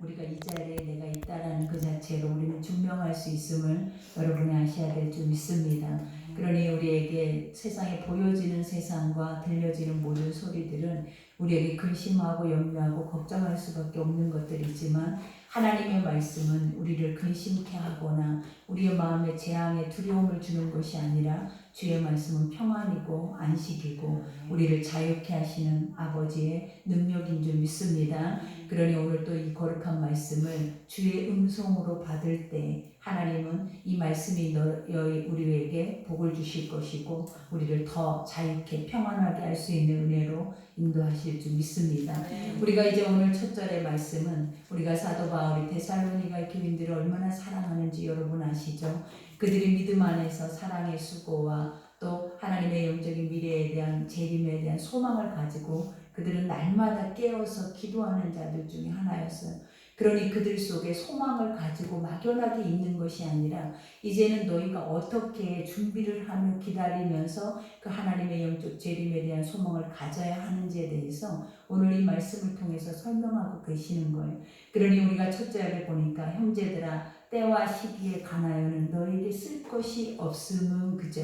우리가 이 자리에 내가 있다라는 그 자체로 우리는 증명할 수 있음을 여러분이 아셔야 될 줄 믿습니다. 그러니 우리에게 세상에 보여지는 세상과 들려지는 모든 소리들은 우리에게 근심하고 염려하고 걱정할 수밖에 없는 것들이지만 하나님의 말씀은 우리를 근심케 하거나 우리의 마음에 재앙에 두려움을 주는 것이 아니라 주의 말씀은 평안이고 안식이고 우리를 자유케 하시는 아버지의 능력인 줄 믿습니다. 그러니 오늘 또 이 거룩한 말씀을 주의 음성으로 받을 때 하나님은 이 말씀이 우리에게 복을 주실 것이고 우리를 더 자유케 평안하게 할 수 있는 은혜로 인도하실 줄 믿습니다. 우리가 이제 오늘 첫 절의 말씀은 우리가 사도 바울이 데살로니가 교인들을 얼마나 사랑하는지 여러분 아시죠? 그들이 믿음 안에서 사랑의 수고와 또 하나님의 영적인 미래에 대한 재림에 대한 소망을 가지고 그들은 날마다 깨어서 기도하는 자들 중에 하나였어요. 그러니 그들 속에 소망을 가지고 막연하게 있는 것이 아니라 이제는 너희가 어떻게 준비를 하며 기다리면서 그 하나님의 영적 재림에 대한 소망을 가져야 하는지에 대해서 오늘 이 말씀을 통해서 설명하고 계시는 거예요. 그러니 우리가 첫째를 보니까 형제들아 때와 시기에 관하여는 너에게 쓸 것이 없음은 그저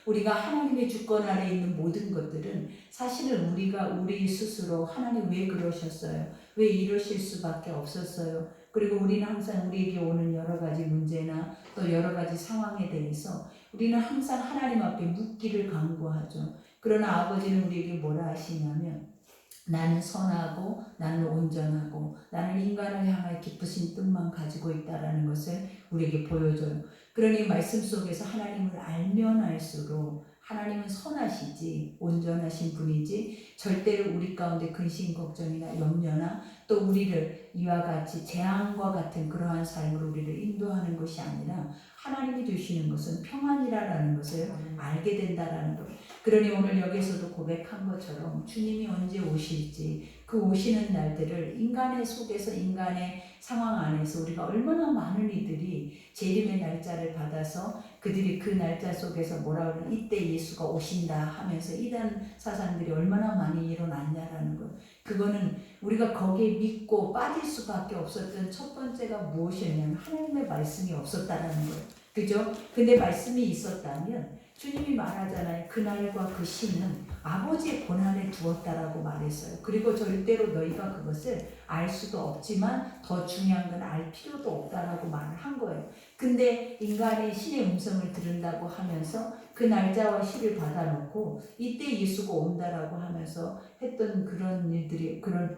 우리가 하나님의 주권 아래 있는 모든 것들은 사실은 우리가 우리 스스로 하나님 왜 그러셨어요? 왜 이러실 수밖에 없었어요? 그리고 우리는 항상 우리에게 오는 여러 가지 문제나 또 여러 가지 상황에 대해서 우리는 항상 하나님 앞에 묻기를 간구하죠. 그러나 아버지는 우리에게 뭐라 하시냐면 나는 선하고 나는 온전하고 나는 인간을 향할 기쁘신 뜻만 가지고 있다라는 것을 우리에게 보여줘요. 그러니 말씀 속에서 하나님을 알면 알수록 하나님은 선하시지 온전하신 분이지 절대로 우리 가운데 근심 걱정이나 염려나 또 우리를 이와 같이 재앙과 같은 그러한 삶으로 우리를 인도하는 것이 아니라 하나님이 주시는 것은 평안이라는 것을 알게 된다라는 것. 그러니 오늘 여기서도 고백한 것처럼 주님이 언제 오실지 그 오시는 날들을 인간의 속에서 인간의 상황 안에서 우리가 얼마나 많은 이들이 재림의 날짜를 받아서 그들이 그 날짜 속에서 뭐라 그러나 이때 예수가 오신다 하면서 이단 사상들이 얼마나 많이 일어났냐라는 것. 그거는 우리가 거기에 믿고 빠질 수밖에 없었던 첫 번째가 무엇이었냐면 하나님의 말씀이 없었다라는 거예요. 그죠? 근데 말씀이 있었다면 주님이 말하잖아요. 그날과 그 시는 아버지의 권한에 두었다라고 말했어요. 그리고 절대로 너희가 그것을 알 수도 없지만 더 중요한 건 알 필요도 없다라고 말을 한 거예요. 근데 인간이 신의 음성을 들은다고 하면서 그 날짜와 시를 받아놓고 이때 예수가 온다라고 하면서 했던 그런 일들이 그런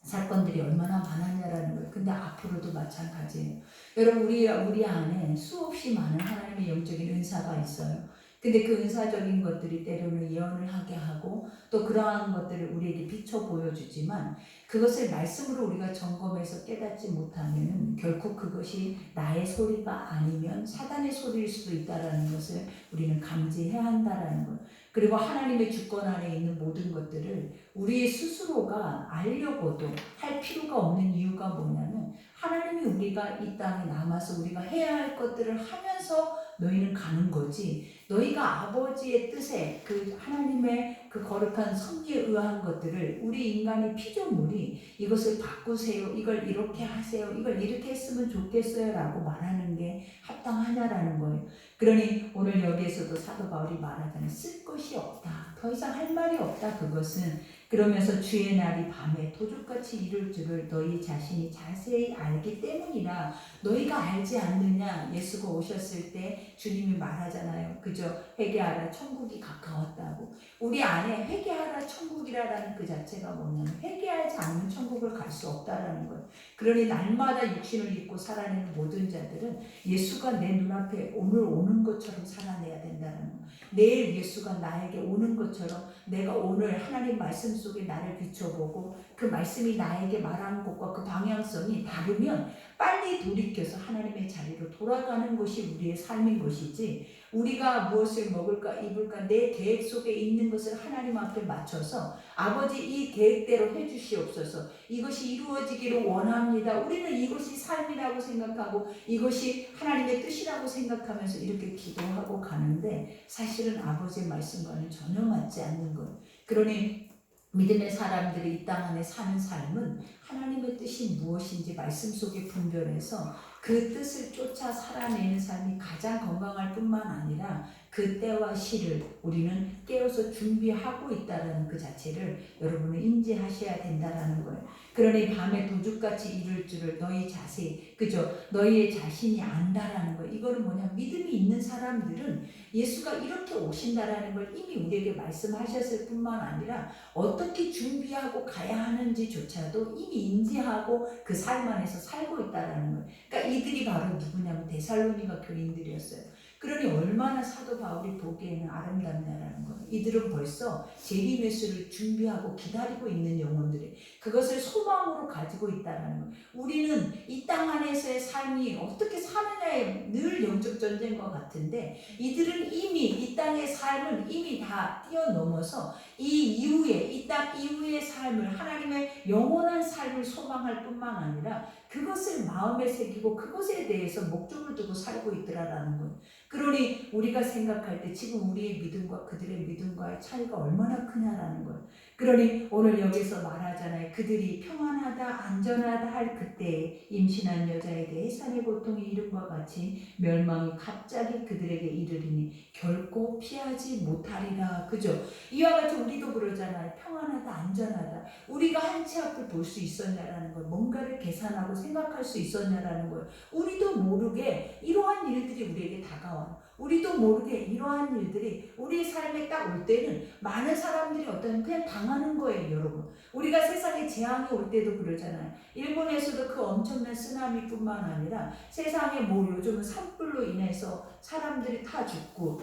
사건들이 얼마나 많았냐라는 거예요. 근데 앞으로도 마찬가지예요. 여러분 우리 안에 수없이 많은 하나님의 영적인 은사가 있어요. 근데 그 은사적인 것들이 때로는 예언을 하게 하고 또 그러한 것들을 우리에게 비춰 보여주지만 그것을 말씀으로 우리가 점검해서 깨닫지 못하면 결국 그것이 나의 소리가 아니면 사단의 소리일 수도 있다는 것을 우리는 감지해야 한다는 것. 그리고 하나님의 주권 안에 있는 모든 것들을 우리 스스로가 알려고도 할 필요가 없는 이유가 뭐냐면 하나님이 우리가 이 땅에 남아서 우리가 해야 할 것들을 하면서 너희는 가는 거지 너희가 아버지의 뜻에 그 하나님의 그 거룩한 섭리에 의한 것들을 우리 인간의 피조물이 이것을 바꾸세요 이걸 이렇게 하세요 이걸 이렇게 했으면 좋겠어요 라고 말하는 게 합당하냐라는 거예요. 그러니 오늘 여기에서도 사도 바울이 말하자면 쓸 것이 없다 더 이상 할 말이 없다 그것은 그러면서 주의 날이 밤에 도둑같이 이룰 줄을 너희 자신이 자세히 알기 때문이라 너희가 알지 않느냐 예수가 오셨을 때 주님이 말하잖아요. 그죠? 회개하라 천국이 가까웠다고. 우리 안에 회개하라 천국이라는 그 자체가 뭐냐면 회개하지 않는 천국을 갈 수 없다라는 거예요. 그러니 날마다 육신을 입고 살아내는 모든 자들은 예수가 내 눈앞에 오늘 오는 것처럼 살아내야 된다는 거예요. 내일 예수가 나에게 오는 것처럼 내가 오늘 하나님 말씀 속에 나를 비춰보고 그 말씀이 나에게 말하는 것과 그 방향성이 다르면 빨리 돌이켜서 하나님의 자리로 돌아가는 것이 우리의 삶인 것이지 우리가 무엇을 먹을까 입을까 내 계획 속에 있는 것을 하나님 앞에 맞춰서 아버지 이 계획대로 해주시옵소서 이것이 이루어지기를 원합니다. 우리는 이것이 삶이라고 생각하고 이것이 하나님의 뜻이라고 생각하면서 이렇게 기도하고 가는데 사실은 아버지의 말씀과는 전혀 맞지 않는 거예요. 그러니 믿음의 사람들이 이 땅 안에 사는 삶은 하나님의 뜻이 무엇인지 말씀 속에 분별해서 그 뜻을 쫓아 살아내는 삶이 가장 건강할 뿐만 아니라 그 때와 시를 우리는 깨어서 준비하고 있다는 그 자체를 여러분은 인지하셔야 된다는 거예요. 그러니 밤에 도둑같이 이룰 줄을 너희 자세히, 그죠? 너희의 자신이 안다라는 거예요. 이거는 뭐냐? 믿음이 있는 사람들은 예수가 이렇게 오신다라는 걸 이미 우리에게 말씀하셨을 뿐만 아니라 어떻게 준비하고 가야 하는지조차도 이미 인지하고 그 삶 안에서 살고 있다라는 거예요. 그러니까 이들이 바로 누구냐면 데살로니가 교인들이었어요. 그러니 얼마나 사도 바울이 보기에는 아름답냐라는 거예요. 이들은 벌써 재림 예수를 준비하고 기다리고 있는 영혼들이 그것을 소망으로 가지고 있다라는 거예요. 우리는 이 땅 안에서의 삶이 어떻게 사느냐에 늘 영적 전쟁과 같은데 이들은 이미 이 땅의 삶을 이미 다 뛰어넘어서 이 이후에 이 땅 이후의 삶을 하나님의 영원한 삶을 소망할 뿐만 아니라 그것을 마음에 새기고 그것에 대해서 목적을 두고 살고 있더라라는 거예요. 그러니 우리가 생각할 때 지금 우리의 믿음과 그들의 믿음과의 차이가 얼마나 크냐라는 거예요. 그러니 오늘 여기서 말하잖아요. 그들이 평안하다 안전하다 할 그때에 임신한 여자에 대해 해산의 고통이 이름과 같이 멸망이 갑자기 그들에게 이르리니 결코 피하지 못하리라. 그죠? 이와 같이 우리도 그러잖아요. 평안하다 안전하다. 우리가 한 치 앞을 볼 수 있었냐라는 걸, 뭔가를 계산하고 생각할 수 있었냐라는 걸, 우리도 모르게 이러한 일들이 우리에게 다가와요. 우리도 모르게 이러한 일들이 우리 삶에 딱 올 때는 많은 사람들이 그냥 당하는 거예요, 여러분. 우리가 세상에 재앙이 올 때도 그러잖아요. 일본에서도 그 엄청난 쓰나미뿐만 아니라 세상에 요즘은 산불로 인해서 사람들이 다 죽고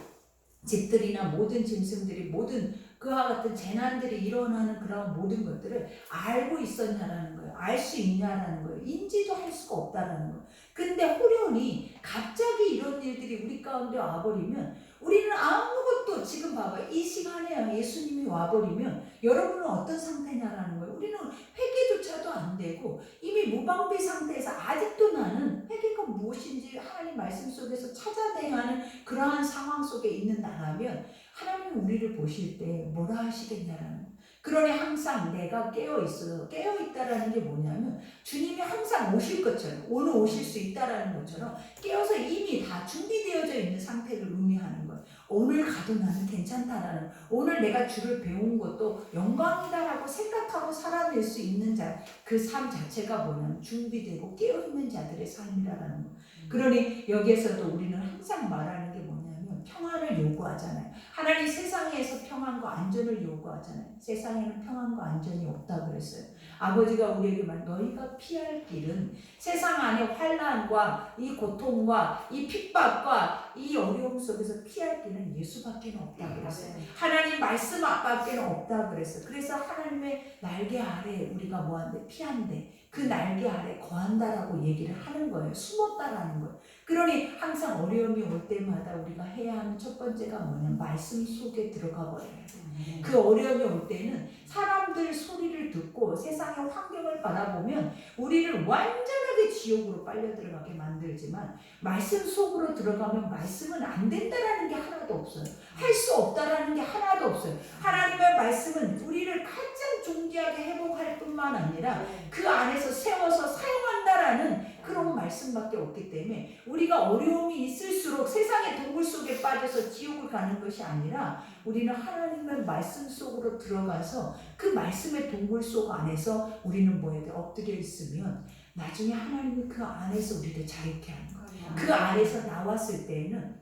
집들이나 모든 짐승들이 모든 그와 같은 재난들이 일어나는 그런 모든 것들을 알고 있었냐라는 거예요. 알 수 있냐라는 거예요. 인지도 할 수가 없다라는 거예요. 근데 호련히 갑자기 이런 일들이 우리 가운데 와버리면 우리는 아무것도 지금 봐봐요. 이 시간에 예수님이 와버리면 여러분은 어떤 상태냐라는 거예요. 우리는 회개조차도 안 되고 이미 무방비 상태에서 아직도 나는 회개가 무엇인지 하나님 말씀 속에서 찾아내야 하는 그러한 상황 속에 있는 나라면 하나님은 우리를 보실 때 뭐라 하시겠냐라는 거예요. 그러니 항상 내가 깨어있어요. 깨어있다라는 게 뭐냐면 주님이 항상 오실 것처럼 오늘 오실 수 있다라는 것처럼 깨어서 이미 다 준비되어져 있는 상태를 의미하는 거예요. 오늘 가도 나는 괜찮다라는, 오늘 내가 주를 배운 것도 영광이다라고 생각하고 살아낼 수 있는 그 삶 자체가 뭐냐면 준비되고 깨어있는 자들의 삶이라는 거예요. 그러니 여기에서도 우리는 항상 말하는 게 뭐냐면 평안을 요구하잖아요. 하나님 세상에서 평안과 안전을 요구하잖아요. 세상에는 평안과 안전이 없다고 그랬어요. 아버지가 우리에게 너희가 피할 길은 세상 안에 환난과 이 고통과 이 핍박과 이 어려움 속에서 피할 길은 예수밖에 없다고 그랬어요. 하나님 말씀 밖에 없다고 그랬어요. 그래서 하나님의 날개 아래 우리가 뭐한대? 피한대. 그 날개 아래 거한다라고 얘기를 하는 거예요. 숨었다라는 거예요. 그러니 항상 어려움이 올 때마다 우리가 해야 하는 첫 번째가 뭐냐면 말씀 속에 들어가 버려야 돼요. 그 어려움이 올 때는 사람들 소리를 듣고 세상의 환경을 바라보면 우리를 완전하게 지옥으로 빨려 들어가게 만들지만 말씀 속으로 들어가면 말씀은 안 된다라는 게 하나도 없어요. 할 수 없다라는 게 하나도 없어요. 하나님의 말씀은 우리를 가장 존귀하게 회복할 뿐만 아니라 그 안에서 세워서 사용한다라는 그런 말씀밖에 없기 때문에 우리가 어려움이 있을수록 세상의 동굴 속에 빠져서 지옥을 가는 것이 아니라 우리는 하나님의 말씀 속으로 들어가서 그 말씀의 동굴 속 안에서 우리는 뭐해야 돼? 엎드려 있으면 나중에 하나님이 그 안에서 우리를 자유케 하는 거예요. 그 안에서 나왔을 때에는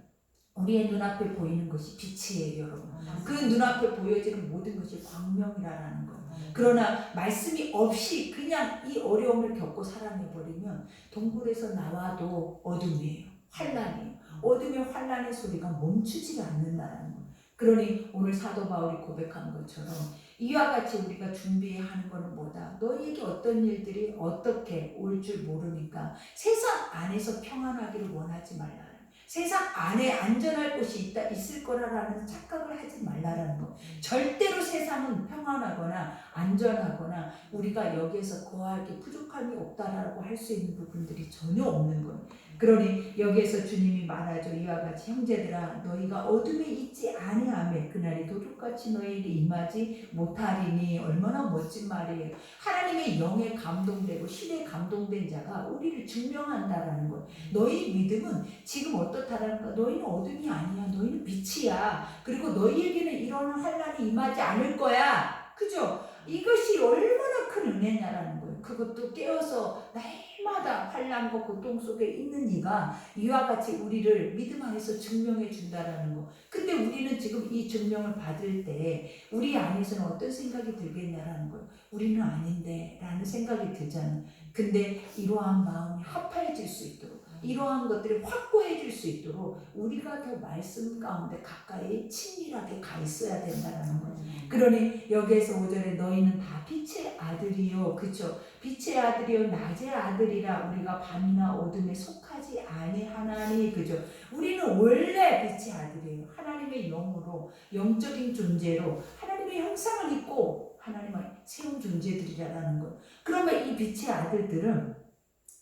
우리의 눈앞에 보이는 것이 빛이에요, 여러분. 그 눈앞에 보여지는 모든 것이 광명이라는 거예요. 그러나 말씀이 없이 그냥 이 어려움을 겪고 살아내버리면 동굴에서 나와도 어둠이에요. 환란이에요. 어둠의 환란의 소리가 멈추지 않는다는 거예요. 그러니 오늘 사도 바울이 고백한 것처럼 이와 같이 우리가 준비해야 하는 것은 뭐다? 너희에게 어떤 일들이 어떻게 올 줄 모르니까 세상 안에서 평안하기를 원하지 말라. 세상 안에 안전할 곳이 있을 거라는 착각을 하지 말라라는 거. 절대로 세상은 평안하거나 안전하거나 우리가 여기에서 거할 게 부족함이 없다라고 할 수 있는 부분들이 전혀 없는 거예요. 그러니 여기에서 주님이 말하죠. 이와 같이 형제들아 너희가 어둠에 있지 아니하매 그날이 도둑같이 너희에게 임하지 못하리니. 얼마나 멋진 말이에요. 하나님의 영에 감동되고 신에 감동된 자가 우리를 증명한다라는 것. 너희 믿음은 지금 어떻다라는 거. 너희는 어둠이 아니야. 너희는 빛이야. 그리고 너희에게는 이런 환난이 임하지 않을 거야. 그죠? 이것이 얼마나 큰 은혜냐라는 거예요. 그것도 깨어서 날마다 환난과 고통 속에 있는 이가 이와 같이 우리를 믿음 안에서 증명해 준다라는 거. 근데 우리는 지금 이 증명을 받을 때 우리 안에서는 어떤 생각이 들겠냐라는 거예요. 우리는 아닌데 라는 생각이 들잖아요. 근데 이러한 마음이 합해질 수 있도록, 이러한 것들이 확고해질 수 있도록 우리가 더 말씀 가운데 가까이 친밀하게 가 있어야 된다라는 거예요. 그러니 여기에서 5절에 너희는 다 빛의 아들이요. 그쵸? 빛의 아들이요 낮의 아들이라. 우리가 밤이나 어둠에 속하지 아니하나니. 그죠? 우리는 원래 빛의 아들이에요. 하나님의 영으로, 영적인 존재로 하나님의 형상을 입고 하나님을 세운 존재들이라는 거. 그러면 이 빛의 아들들은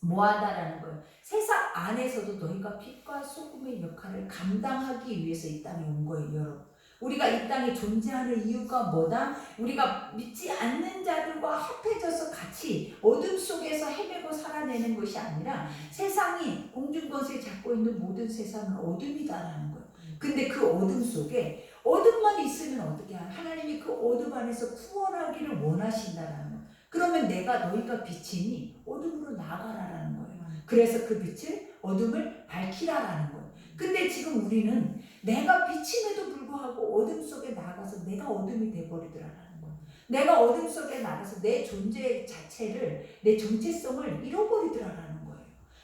뭐하다라는 거예요. 세상 안에서도 너희가 빛과 소금의 역할을 감당하기 위해서 이 땅에 온 거예요, 여러분. 우리가 이 땅에 존재하는 이유가 뭐다? 우리가 믿지 않는 자들과 합해져서 같이 어둠 속에서 헤매고 살아내는 것이 아니라 세상이 공중권세 잡고 있는 모든 세상은 어둠이다라는 거예요. 근데 그 어둠 속에 어둠만 있으면 어떻게 하나? 하나님이 그 어둠 안에서 구원하기를 원하신다라는 거예요. 그러면 너희가 빛이니 어둠으로 나가라라는 거예요. 그래서 그 빛을 어둠을 밝히라라는 거예요. 근데 지금 우리는 내가 빛임에도 불구하고 어둠 속에 나가서 내가 어둠이 돼버리더라라는 거예요. 내가 어둠 속에 나가서 내 존재 자체를, 내 정체성을 잃어버리더라라는 거예요.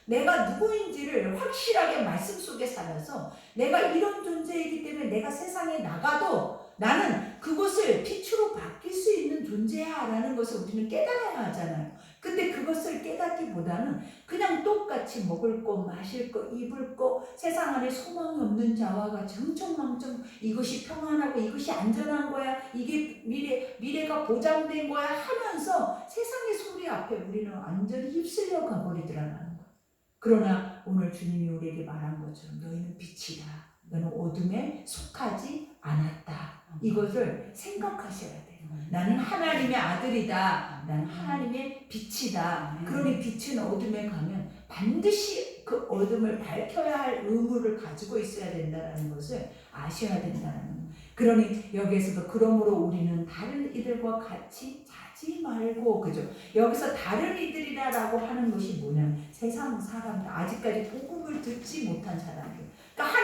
내가 누구인지를 확실하게 말씀 속에 살아서 내가 이런 존재이기 때문에 내가 세상에 나가도 나는 그것을 빛으로 바뀔 수 있는 존재야 라는 것을 우리는 깨달아야 하잖아요. 근데 그것을 깨닫기보다는 그냥 똑같이 먹을 거, 마실 거, 입을 거, 세상 안에 소망이 없는 자와 같이 흥청망청 이것이 평안하고 이것이 안전한 거야, 이게 미래가 보장된 거야 하면서 세상의 소리 앞에 우리는 완전히 휩쓸려 가버리더라는 거예요. 그러나 오늘 주님이 우리에게 말한 것처럼 너희는 빛이다. 너는 어둠에 속하지 않았다. 이것을 생각하셔야 돼요. 나는 하나님의 아들이다. 나는 하나님의 빛이다. 그러니 빛은 어둠에 가면 반드시 그 어둠을 밝혀야 할 의무를 가지고 있어야 된다는 것을 아셔야 된다는 거예요. 그러니 여기에서도 그러므로 우리는 다른 이들과 같이 자지 말고, 그죠? 여기서 다른 이들이라고 하는 것이 뭐냐면 세상 사람들, 아직까지 복음을 듣지 못한 사람들. 그러니까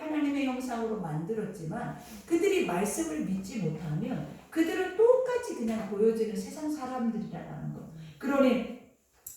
하나님의 형상으로 만들었지만 그들이 말씀을 믿지 못하면 그들은 똑같이 그냥 보여지는 세상 사람들이라는 거. 그러니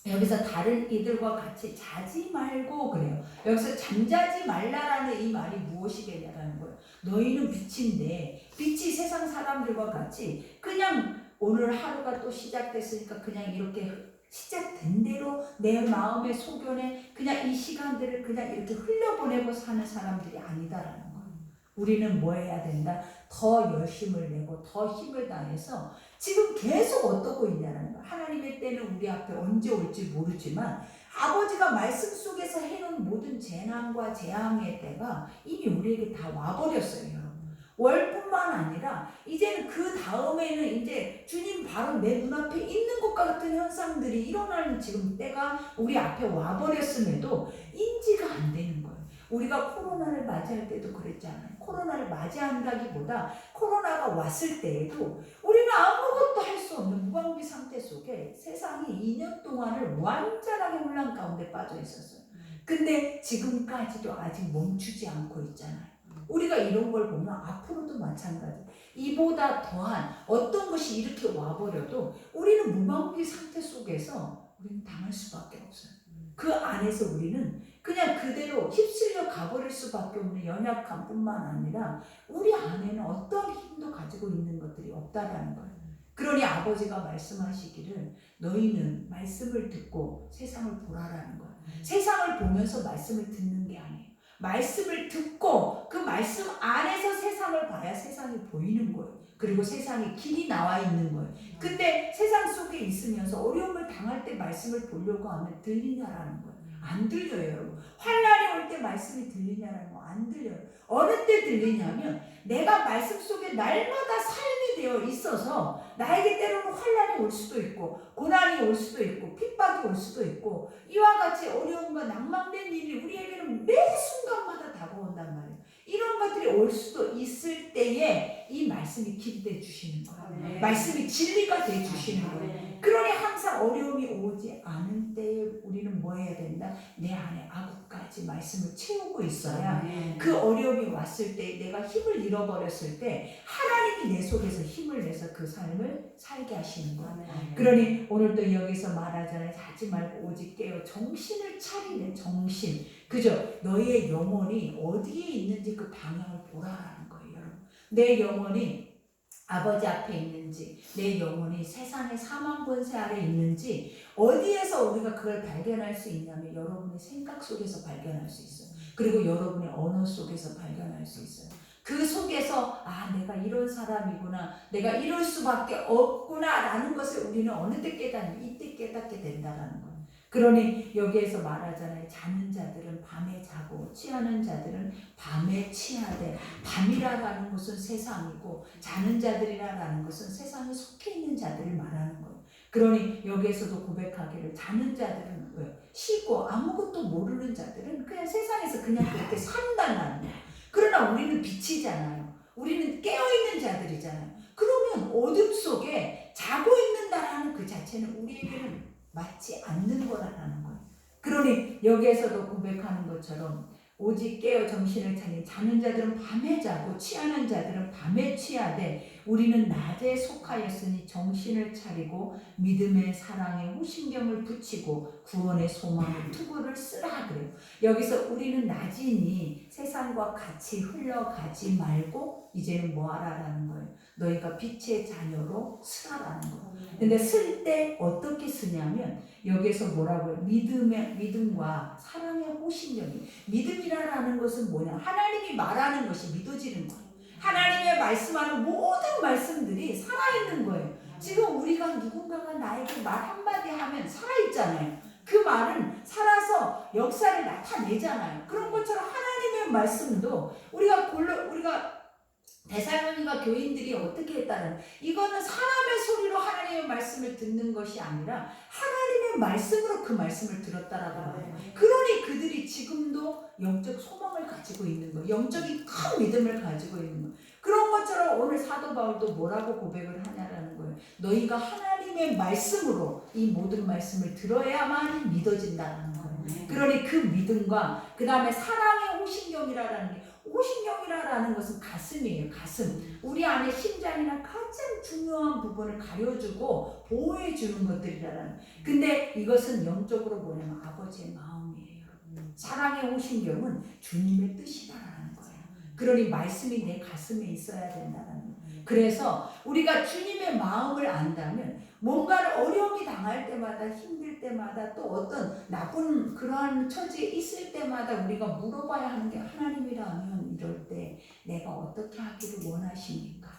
여기서 다른 이들과 같이 자지 말고 그래요. 여기서 잠자지 말라라는 이 말이 무엇이겠냐라는 거예요. 너희는 빛인데 빛이 세상 사람들과 같이 그냥 오늘 하루가 또 시작됐으니까 그냥 이렇게 시작된 대로 내 마음의 소견에 그냥 이 시간들을 그냥 이렇게 흘려보내고 사는 사람들이 아니다라는 거예요. 우리는 뭐 해야 된다? 더 열심을 내고 더 힘을 다해서 지금 계속 어떠고 있냐는 거예요. 하나님의 때는 우리 앞에 언제 올지 모르지만 아버지가 말씀 속에서 해놓은 모든 재난과 재앙의 때가 이미 우리에게 다 와버렸어요. 월뿐만 아니라 이제는 그 다음에는 이제 주님 바로 내 눈앞에 있는 것과 같은 현상들이 일어나는 지금 때가 우리 앞에 와버렸음에도 인지가 안 되는 거예요. 우리가 코로나를 맞이할 때도 그랬잖아요. 코로나를 맞이한다기보다 코로나가 왔을 때에도 우리는 아무것도 할 수 없는 무방비 상태 속에 세상이 2년 동안을 완전하게 혼란 가운데 빠져 있었어요. 근데 지금까지도 아직 멈추지 않고 있잖아요. 우리가 이런 걸 보면 앞으로도 마찬가지. 이보다 더한 어떤 것이 이렇게 와버려도 우리는 무방비 상태 속에서 우리는 당할 수밖에 없어요. 그 안에서 우리는 그냥 그대로 휩쓸려 가버릴 수밖에 없는 연약함뿐만 아니라 우리 안에는 어떤 힘도 가지고 있는 것들이 없다라는 거예요. 그러니 아버지가 말씀하시기를 너희는 말씀을 듣고 세상을 보라라는 거예요. 세상을 보면서 말씀을 듣는 게 아니에요. 말씀을 듣고 그 말씀 안에서 세상을 봐야 세상이 보이는 거예요. 그리고 세상에 길이 나와 있는 거예요. 근데 세상 속에 있으면서 어려움을 당할 때 말씀을 보려고 하면 들리냐라는 거예요. 안 들려요, 여러분. 환난이 올 때 말씀이 들리냐라는 거 안 들려요. 어느 때 들리냐면 내가 말씀 속에 날마다 삶이 되어 있어서 나에게 때로는 환난이 올 수도 있고 고난이 올 수도 있고 핍박이 올 수도 있고 이와 같이 어려움과 낭망된 일이 우리에게는 매 순간마다 다가온단 말이에요. 이런 것들이 올 수도 있을 때에 이 말씀이 길이 돼 주시는 거예요. 말씀이 진리가 돼 주시는 거예요. 그러니 항상 어려움이 오지 않은 때에 우리는 뭐 해야 된다? 내 안에 아구까지 말씀을 채우고 있어야 그 어려움이 왔을 때 내가 힘을 잃어버렸을 때 하나님이 내 속에서 힘을 내서 그 삶을 살게 하시는 거예요. 그러니 오늘도 여기서 말하잖아요. 자지 말고 오직 깨어 정신을 차리는 정신. 그죠? 너의 영혼이 어디에 있는지 그 방향을 보라라는 거예요, 여러분. 내 영혼이 아버지 앞에 있는지, 내 영혼이 세상의 사망 권세 아래 있는지 어디에서 우리가 그걸 발견할 수 있냐면 여러분의 생각 속에서 발견할 수 있어요. 그리고 여러분의 언어 속에서 발견할 수 있어요. 그 속에서 내가 이런 사람이구나, 내가 이럴 수밖에 없구나 라는 것을 우리는 어느 때 깨닫냐, 이때 깨닫게 된다라는 거예요. 그러니 여기에서 말하잖아요. 자는 자들은 밤에 자고 취하는 자들은 밤에 취하되, 밤이라는 것은 세상이고 자는 자들이라는 것은 세상에 속해 있는 자들을 말하는 거예요. 그러니 여기에서도 고백하기를 자는 자들은 왜? 쉬고 아무것도 모르는 자들은 그냥 세상에서 그냥 그렇게 산다는 거예요. 그러나 우리는 빛이잖아요. 우리는 깨어있는 자들이잖아요. 그러면 어둠 속에 자고 있는다라는 그 자체는 우리에게는 맞지 않는 거라는 거예요. 그러니 여기에서도 고백하는 것처럼 오직 깨어 정신을 차린 자는 자들은 밤에 자고 취하는 자들은 밤에 취하되 우리는 낮에 속하였으니 정신을 차리고 믿음의 사랑에 호심경을 붙이고 구원의 소망의 투구를 쓰라 그래요. 여기서 우리는 낮이니 세상과 같이 흘러가지 말고 이제는 뭐 하라라는 거예요. 너희가 빛의 자녀로 쓰라라는 거예요. 근데 쓸 때 어떻게 쓰냐면 여기에서 뭐라고요? 믿음과 사랑의 호심경이. 믿음이라는 것은 뭐냐? 하나님이 말하는 것이 믿어지는 거예요. 하나님의 말씀하는 모든 말씀들이 살아있는 거예요. 지금 우리가 누군가가 나에게 말 한마디 하면 살아있잖아요. 그 말은 살아서 역사를 나타내잖아요. 그런 것처럼 하나님의 말씀도 우리가 데살로니가 교인들이 어떻게 했다는, 이거는 사람의 소리로 하나님의 말씀을 듣는 것이 아니라 하나님의 말씀으로 그 말씀을 들었다라고 말해요. 그러니 그들이 지금도 영적 소망을 가지고 있는 거예요. 영적인 큰 믿음을 가지고 있는 거예요. 그런 것처럼 오늘 사도 바울도 뭐라고 고백을 하냐라는 거예요. 너희가 하나님의 말씀으로 이 모든 말씀을 들어야만 믿어진다는 거예요. 그러니 그 믿음과 그 다음에 사랑의 호심경이라는 게, 호심경이라는 것은 가슴이에요. 가슴. 우리 안에 심장이나 가장 중요한 부분을 가려주고 보호해주는 것들이라는. 근데 이것은 영적으로 뭐냐면 아버지의 마음이에요. 사랑의 호심경은 주님의 뜻이다라는 거예요. 그러니 말씀이 내 가슴에 있어야 된다는 거예요. 그래서 우리가 주님의 마음을 안다면 뭔가를 어려움이 당할 때마다, 힘들 때마다, 또 어떤 나쁜 그러한 처지에 있을 때마다 우리가 물어봐야 하는 게, 하나님이라면 이럴 때 내가 어떻게 하기를 원하십니까?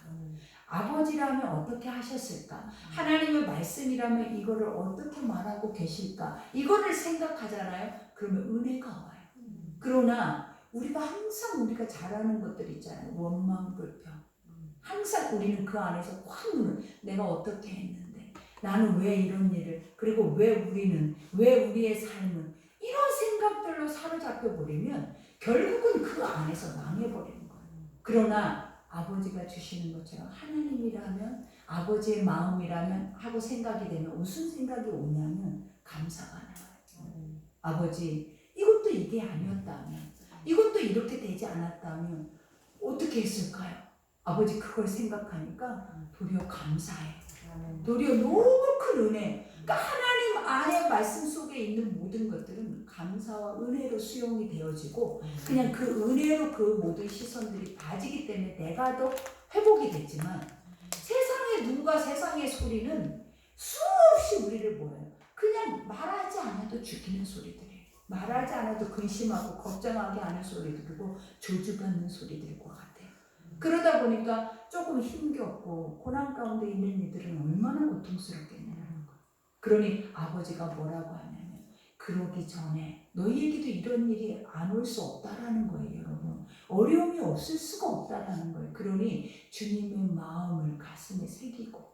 아버지라면 어떻게 하셨을까? 하나님의 말씀이라면 이거를 어떻게 말하고 계실까? 이거를 생각하잖아요. 그러면 은혜가 와요. 그러나 우리가 항상 우리가 잘하는 것들 있잖아요. 원망, 불평. 항상 우리는 그 안에서 확 내가 어떻게 했는데, 나는 왜 이런 일을, 그리고 왜 우리의 삶은, 이런 생각들로 사로잡혀 버리면 결국은 그 안에서 망해버리는 거예요. 그러나 아버지가 주시는 것처럼 하나님이라면, 아버지의 마음이라면 하고 생각이 되면 무슨 생각이 오냐면 감사가 나와요. 아버지, 이것도 이게 아니었다면, 이것도 이렇게 되지 않았다면 어떻게 했을까요? 아버지 그걸 생각하니까 도리어 감사해요. 도리어 너무 큰 은혜. 그러니까 하나님 안에 말씀 속에 있는 모든 것들은 감사와 은혜로 수용이 되어지고, 그냥 그 은혜로 그 모든 시선들이 빠지기 때문에 내가 더 회복이 됐지만, 세상의 눈과 세상의 소리는 수없이 우리를 뭐예요? 그냥 말하지 않아도 죽이는 소리들이에요. 말하지 않아도 근심하고 걱정하게 하는 소리 들고 저주받는 소리 들고 같아요. 그러다 보니까 조금 힘겹고 고난 가운데 있는 이들은 얼마나 고통스럽겠냐는 거예요. 그러니 아버지가 뭐라고 하냐면 그러기 전에 너희에게도 이런 일이 안 올 수 없다라는 거예요. 여러분 어려움이 없을 수가 없다라는 거예요. 그러니 주님의 마음을 가슴에 새기고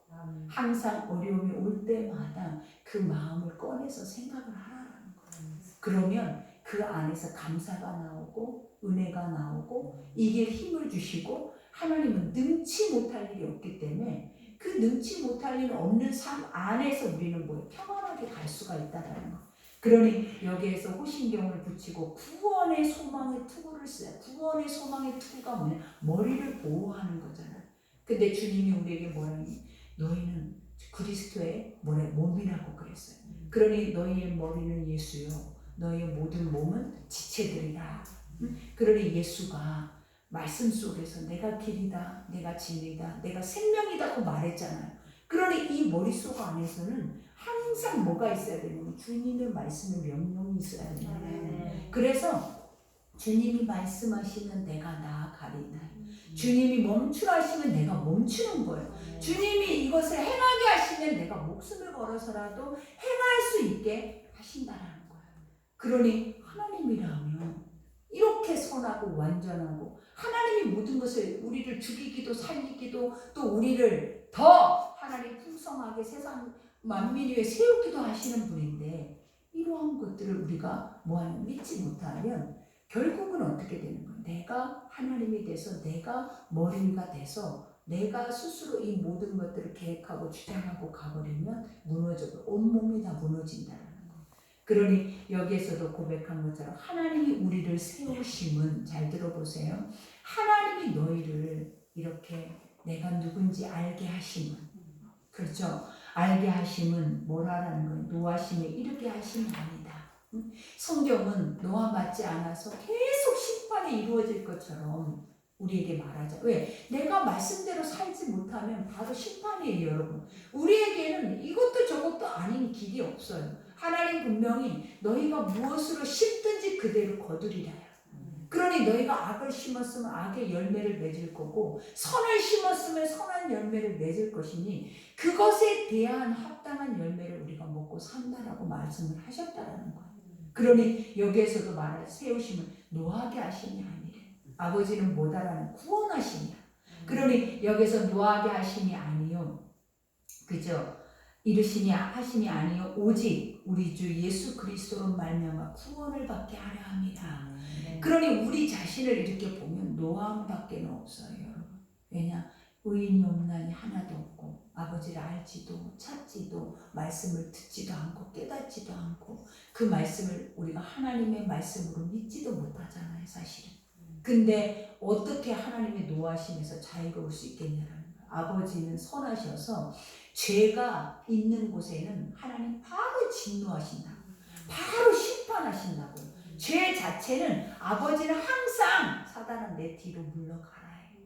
항상 어려움이 올 때마다 그 마음을 꺼내서 생각을 하라는 거예요. 그러면 그 안에서 감사가 나오고 은혜가 나오고 이길 힘을 주시고 하나님은 능치 못할 일이 없기 때문에 그 능치 못할 일 없는 삶 안에서 우리는 뭐예요? 평안하게 갈 수가 있다는 거. 그러니 여기에서 호신경을 붙이고 구원의 소망의 투구를 써요. 구원의 소망의 투구가 뭐냐? 머리를 보호하는 거잖아요. 근데 주님이 우리에게 뭐라니? 너희는 그리스도의 몸이라고 그랬어요. 그러니 너희의 머리는 예수요. 너희의 모든 몸은 지체들이라. 그러니 예수가 말씀 속에서 내가 길이다, 내가 진리다, 내가 생명이다고 말했잖아요. 그러니 이 머릿속 안에서는 항상 뭐가 있어야 되냐면 주님의 말씀의 명령이 있어야 돼요. 그래서 주님이 말씀하시면 내가 나아가리다. 주님이 멈추라 하시면 내가 멈추는 거예요. 주님이 이것을 행하게 하시면 내가 목숨을 걸어서라도 행할 수 있게 하신다라는 거예요. 그러니 하나님이라면 이렇게 선하고 완전하고 하나님이 모든 것을 우리를 죽이기도 살리기도 또 우리를 더 하나님 풍성하게 세상 만민 위에 세우기도 하시는 분인데 이러한 것들을 우리가 믿지 못하면 결국은 어떻게 되는 거예요? 내가 하나님이 돼서 내가 머리가 돼서 내가 스스로 이 모든 것들을 계획하고 주장하고 가버리면 무너져 온몸이 다 무너진다는 거예요. 그러니 여기에서도 고백한 것처럼 하나님이 우리를 세우심은 잘 들어보세요. 하나님이 너희를 이렇게 내가 누군지 알게 하심은 그렇죠. 알게 하심은 뭐라는 거예요? 노하심에 이르게 하심이 아니다. 성경은 노아 맞지 않아서 계속 심판이 이루어질 것처럼 우리에게 말하죠. 왜? 내가 말씀대로 살지 못하면 바로 심판이에요, 여러분. 우리에게는 이것도 저것도 아닌 길이 없어요. 하나님 분명히 너희가 무엇으로 심든지 그대로 거두리라. 그러니 너희가 악을 심었으면 악의 열매를 맺을 거고 선을 심었으면 선한 열매를 맺을 것이니 그것에 대한 합당한 열매를 우리가 먹고 산다라고 말씀을 하셨다라는 거예요. 그러니 여기에서도 말할 세우심은 노하게 하심이 아니래. 아버지는 뭐다라는 구원하심이야. 그러니 여기서 노하게 하심이 아니요. 그죠? 이르시니 하심이 아니요 오직 우리 주 예수 그리스도로 말미암아 구원을 받게 하려 합니다. 그러니 우리 자신을 이렇게 보면 노함밖에 없어요, 여러분. 왜냐? 의인이 없나니 하나도 없고 아버지를 알지도 찾지도 말씀을 듣지도 않고 깨닫지도 않고 그 말씀을 우리가 하나님의 말씀으로 믿지도 못하잖아요, 사실은. 근데 어떻게 하나님의 노하심에서 자유로울 수 있겠냐는 거예요. 아버지는 선하셔서 죄가 있는 곳에는 하나님 바로 진노하신다. 바로 심판하신다고요. 죄 자체는 아버지는 항상 사단아 내 뒤로 물러가라 해요.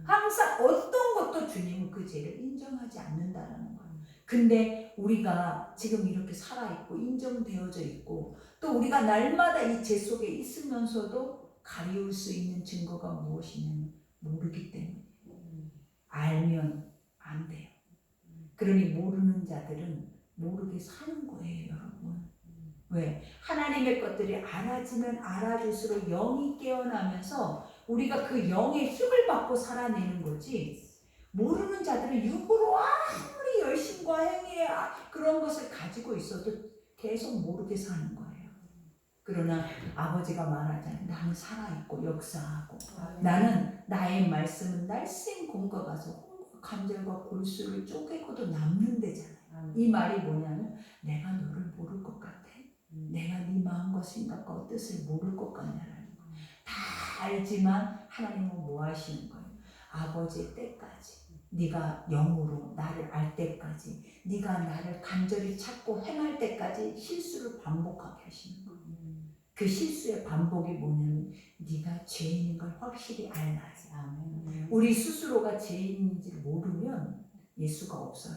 항상 어떤 것도 주님은 그 죄를 인정하지 않는다라는 거예요. 근데 우리가 지금 이렇게 살아있고 인정되어져 있고 또 우리가 날마다 이 죄 속에 있으면서도 가리울 수 있는 증거가 무엇이냐면 모르기 때문에. 알면 안 돼요. 그러니 모르는 자들은 모르게 사는 거예요, 여러분. 왜? 하나님의 것들이 알아지면 알아질수록 영이 깨어나면서 우리가 그 영의 힘을 받고 살아내는 거지. 모르는 자들은 육으로 아무리 열심과 행위에 그런 것을 가지고 있어도 계속 모르게 사는 거예요. 그러나 아버지가 말하잖아요. 나는 살아있고 역사하고 나는 나의 말씀은 날쌘 곰과 가서 관절과 골수를 쪼개고도 남는 데잖아요. 이 말이 뭐냐면 내가 너를 모를 것 같아. 내가 네 마음과 생각과 뜻을 모를 것 같냐라는 거. 다 알지만 하나님은 뭐 하시는 거예요? 아버지의 때까지 네가 영으로 나를 알 때까지 네가 나를 간절히 찾고 행할 때까지 실수를 반복하게 하시는 거예요. 그 실수의 반복이 뭐냐면 네가 죄인인 걸 확실히 알라지. 우리 스스로가 죄인인지 모르면 예수가 없어요.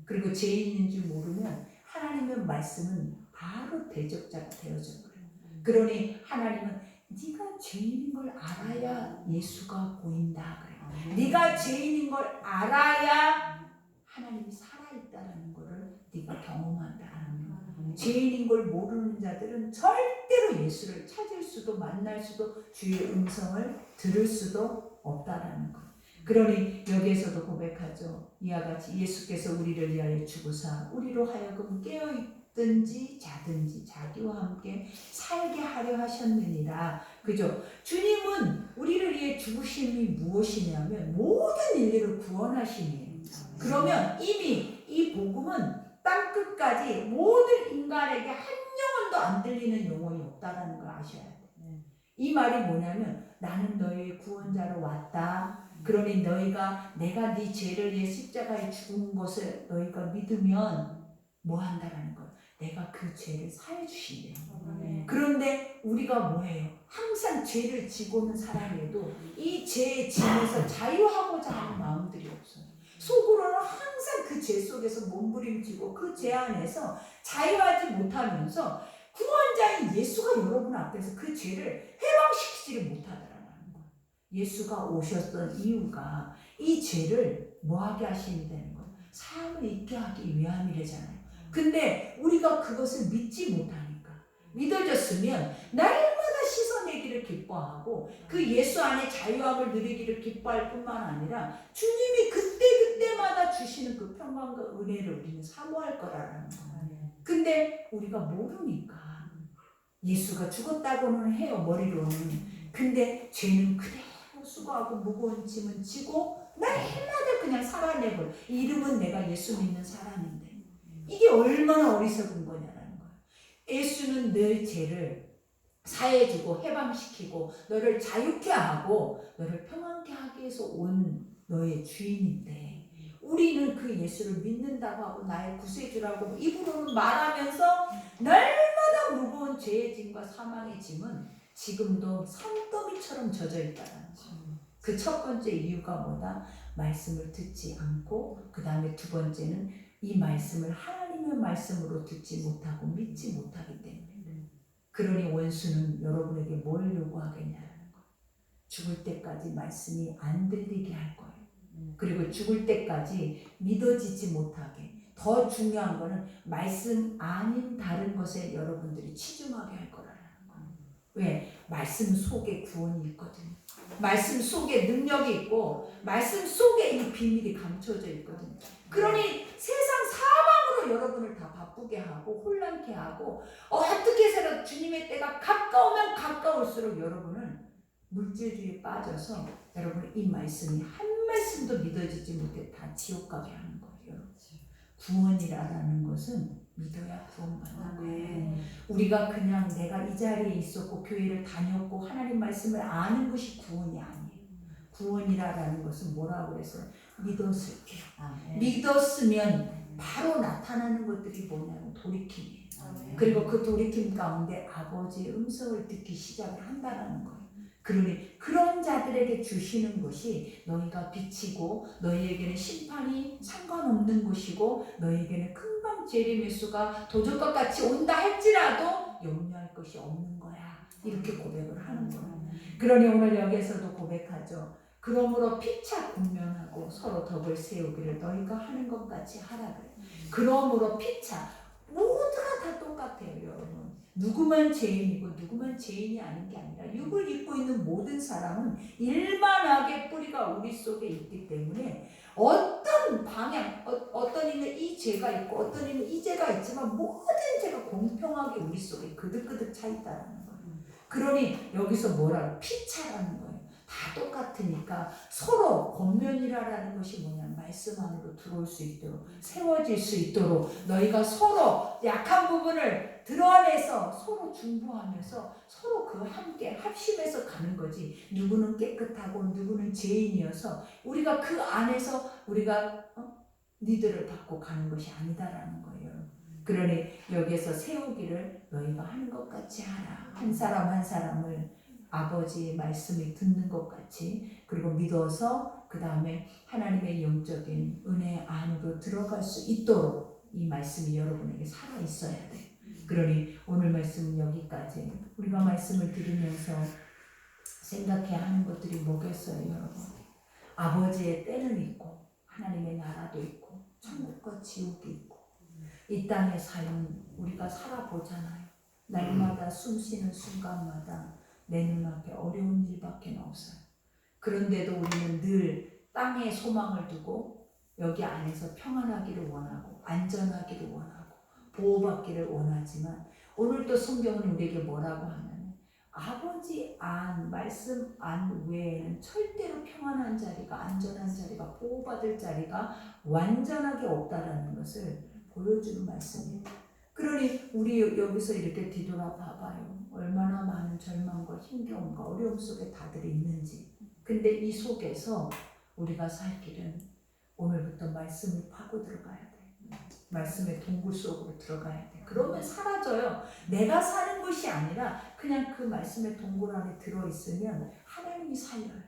그리고 죄인인 줄 모르면 하나님의 말씀은 바로 대적자가 되어져 버려요. 그러니 하나님은 네가 죄인인 걸 알아야 예수가 보인다 그래요. 네가 죄인인 걸 알아야 하나님이 살아있다라는 것을 네가 경험한다라는 거예요. 죄인인 걸 모르는 자들은 절대로 예수를 찾을 수도 만날 수도 주의 음성을 들을 수도 없다라는 거예요. 그러니 여기에서도 고백하죠. 이와 같이 예수께서 우리를 위하여 죽으사 우리로 하여금 깨어있든지 자든지 자기와 함께 살게 하려 하셨느니라. 그죠? 주님은 우리를 위해 죽으심이 무엇이냐면 모든 인류를 구원하심이에요. 그러면 이미 이 복음은 땅끝까지 모든 인간에게 한 영혼도 안 들리는 영혼이 없다라는 걸 아셔야 돼요. 이 말이 뭐냐면 나는 너희의 구원자로 왔다. 그러니 너희가 내가 네 죄를 위해 십자가에 죽은 것을 너희가 믿으면 뭐 한다라는 거예요. 내가 그 죄를 사해 주신대요. 그런데 우리가 뭐예요? 항상 죄를 지고는 살아내도 이 죄의 짐에서 자유하고자 하는 마음들이 없어요. 속으로는 항상 그 죄 속에서 몸부림치고 그 죄 안에서 자유하지 못하면서 구원자인 예수가 여러분 앞에서 그 죄를 해방시키지를 못하더라는 거예요. 예수가 오셨던 이유가 이 죄를 뭐하게 하시면 되는 거예요? 사함을 잊게 하기 위함이래잖아요. 근데 우리가 그것을 믿지 못하니까 믿어졌으면 날마다 씻어내기를 기뻐하고 그 예수 안에 자유함을 누리기를 기뻐할 뿐만 아니라 주님이 그때마다 주시는 그 평강과 은혜를 우리는 사모할 거라는 거예요. 근데 우리가 모르니까 예수가 죽었다고는 해요, 머리로는. 근데 죄는 그대로 수고하고 무거운 짐은 지고 날마다 그냥 살아내고 이름은 내가 예수 믿는 사람인데 이게 얼마나 어리석은 거냐라는 거예요. 예수는 내 죄를 사해주고 해방시키고 너를 자유케 하고 너를 평안케 하기 위해서 온 너의 주인인데 우리는 그 예수를 믿는다고 하고 나의 구세주라고 입으로는 말하면서 날마다 무거운 죄의 짐과 사망의 짐은 지금도 산더미처럼 젖어 있다는 거예요. 그 첫 번째 이유가 뭐다? 말씀을 듣지 않고 그 다음에 두 번째는 이 말씀을 하나님의 말씀으로 듣지 못하고 믿지 못하기 때문에 그러니 원수는 여러분에게 뭘 요구하겠냐는 거예요. 죽을 때까지 말씀이 안 들리게 할 거예요. 그리고 죽을 때까지 믿어지지 못하게 더 중요한 거는 말씀 아닌 다른 것에 여러분들이 치중하게 할 거라는 거예요. 왜? 말씀 속에 구원이 있거든요. 말씀 속에 능력이 있고 말씀 속에 이 비밀이 감춰져 있거든요. 그러니 세상 사방으로 여러분을 다 바쁘게 하고 혼란케 하고 어떻게 해서라도 주님의 때가 가까우면 가까울수록 여러분은 물질주의에 빠져서 여러분 이 말씀이 한 말씀도 믿어지지 못해 다 지옥 가게 하는 거예요. 구원이라는 것은 믿어야 구원받는 거예요. 우리가 그냥 내가 이 자리에 있었고 교회를 다녔고 하나님 말씀을 아는 것이 구원이 아니에요. 구원이라는 것은 뭐라고 그랬어요? 믿었을 때. 믿었으면 바로 나타나는 것들이 뭐냐면 돌이킴이에요. 그리고 그 돌이킴 가운데 아버지의 음성을 듣기 시작을 한다는 거예요. 그러니 그런 자들에게 주시는 것이 너희가 빛이고 너희에게는 심판이 상관없는 것이고 너희에게는 금방 재림의 수가 도적과 같이 온다 할지라도 염려할 것이 없는 거야. 이렇게 고백을 하는 거예요. 그러니 오늘 여기에서도 고백하죠. 그러므로 피차 군면하고 서로 덕을 세우기를 너희가 하는 것 같이 하라 그래. 그러므로 피차 모두가 다 똑같아요, 여러분. 누구만 죄인이고 누구만 죄인이 아닌 게 아니라 육을 입고 있는 모든 사람은 일만하게 뿌리가 우리 속에 있기 때문에 어떤 방향, 어떤 이는 이 죄가 있고 어떤 이는 이 죄가 있지만 모든 죄가 공평하게 우리 속에 그득그득 차 있다는 거예요. 그러니 여기서 뭐라고? 피차라는 거예요. 다 똑같으니까 서로 권면이라는 것이 뭐냐, 말씀 안으로 들어올 수 있도록 세워질 수 있도록 너희가 서로 약한 부분을 드러내서 서로 중보하면서 서로 그 함께 합심해서 가는 거지. 누구는 깨끗하고 누구는 죄인이어서 우리가 그 안에서 우리가 니들을 받고 가는 것이 아니다라는 거예요. 그러니 여기에서 세우기를 너희가 하는 것 같이 하라. 한 사람 한 사람을 아버지의 말씀을 듣는 것 같이 그리고 믿어서 그 다음에 하나님의 영적인 은혜 안으로 들어갈 수 있도록 이 말씀이 여러분에게 살아 있어야 돼. 그러니 오늘 말씀은 여기까지. 우리가 말씀을 들으면서 생각해야 하는 것들이 뭐겠어요, 여러분? 아버지의 때는 있고 하나님의 나라도 있고 천국과 지옥이 있고 이 땅의 삶은 우리가 살아보잖아요. 날마다 숨쉬는 순간마다 내 눈앞에 어려운 일밖에 없어요. 그런데도 우리는 늘 땅에 소망을 두고 여기 안에서 평안하기를 원하고 안전하기를 원하고 보호받기를 원하지만 오늘도 성경은 우리에게 뭐라고 하냐면 아버지 안, 말씀 안 외에는 절대로 평안한 자리가, 안전한 자리가, 보호받을 자리가 완전하게 없다라는 것을 보여주는 말씀입니다. 그러니 우리 여기서 이렇게 뒤돌아봐봐요. 얼마나 많은 절망과 힘겨움과 어려움 속에 다들 있는지. 근데 이 속에서 우리가 살 길은 오늘부터 말씀을 파고 들어가야 돼. 말씀의 동굴 속으로 들어가야 돼. 그러면 사라져요. 내가 사는 것이 아니라 그냥 그 말씀의 동굴 안에 들어있으면 하나님이 살려요.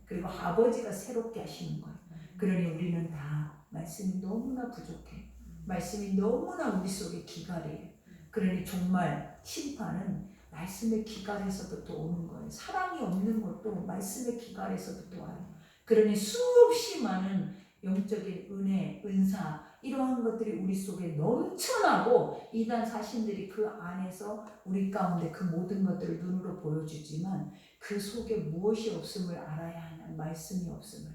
그리고 아버지가 새롭게 하시는 거예요. 그러니 우리는 다 말씀이 너무나 부족해. 말씀이 너무나 우리 속에 기갈이에요. 그러니 정말 심판은 말씀의 기갈에서부터 오는 거예요. 사랑이 없는 것도 말씀의 기갈에서부터 와요. 그러니 수없이 많은 영적인 은혜, 은사 이러한 것들이 우리 속에 넘쳐나고 이단 사신들이 그 안에서 우리 가운데 그 모든 것들을 눈으로 보여주지만 그 속에 무엇이 없음을 알아야 하냐. 말씀이 없음을.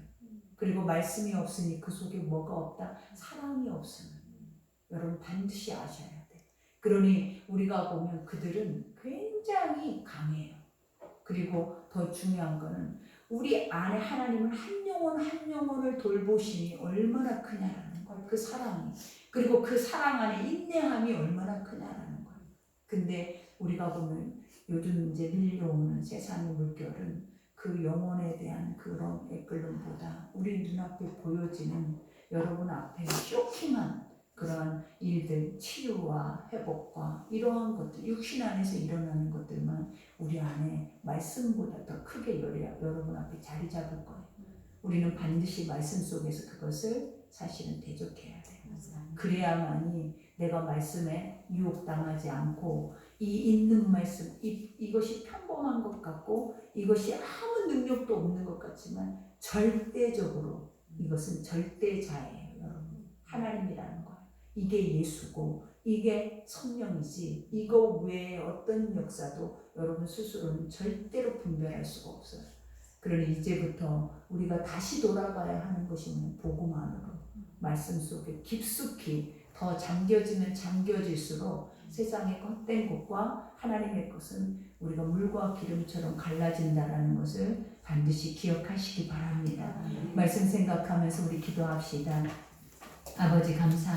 그리고 말씀이 없으니 그 속에 뭐가 없다? 사랑이 없음을. 여러분 반드시 아셔야 돼. 그러니 우리가 보면 그들은 굉장히 강해요. 그리고 더 중요한 거는 우리 안에 하나님은 한 영혼 한 영혼을 돌보심이 얼마나 크냐라는 거예요. 그 사랑이. 그리고 그 사랑 안에 인내함이 얼마나 크냐라는 거예요. 근데 우리가 보면 요즘 이제 밀려오는 세상의 물결은 그 영혼에 대한 그런 애끌름보다 우리 눈앞에 보여지는 여러분 앞에 쇼킹한 그러한 일들, 치유와 회복과 이러한 것들, 육신 안에서 일어나는 것들만 우리 안에 말씀보다 더 크게 여러분 앞에 자리 잡을 거예요. 우리는 반드시 말씀 속에서 그것을 사실은 대적해야 돼요. 그래야만이 내가 말씀에 유혹당하지 않고 이 있는 말씀, 이것이 평범한 것 같고 이것이 아무 능력도 없는 것 같지만 절대적으로 이것은 절대자예요. 여러분. 하나님이라는 거예요. 이게 예수고 이게 성령이지 이거 외에 어떤 역사도 여러분 스스로는 절대로 분별할 수가 없어요. 그러니 이제부터 우리가 다시 돌아가야 하는 것이 복음 안으로 말씀 속에 깊숙이 더 잠겨지면 잠겨질수록 세상의 헛된 것과 하나님의 것은 우리가 물과 기름처럼 갈라진다는 것을 반드시 기억하시기 바랍니다. 말씀 생각하면서 우리 기도합시다. 아버지 감사합니다.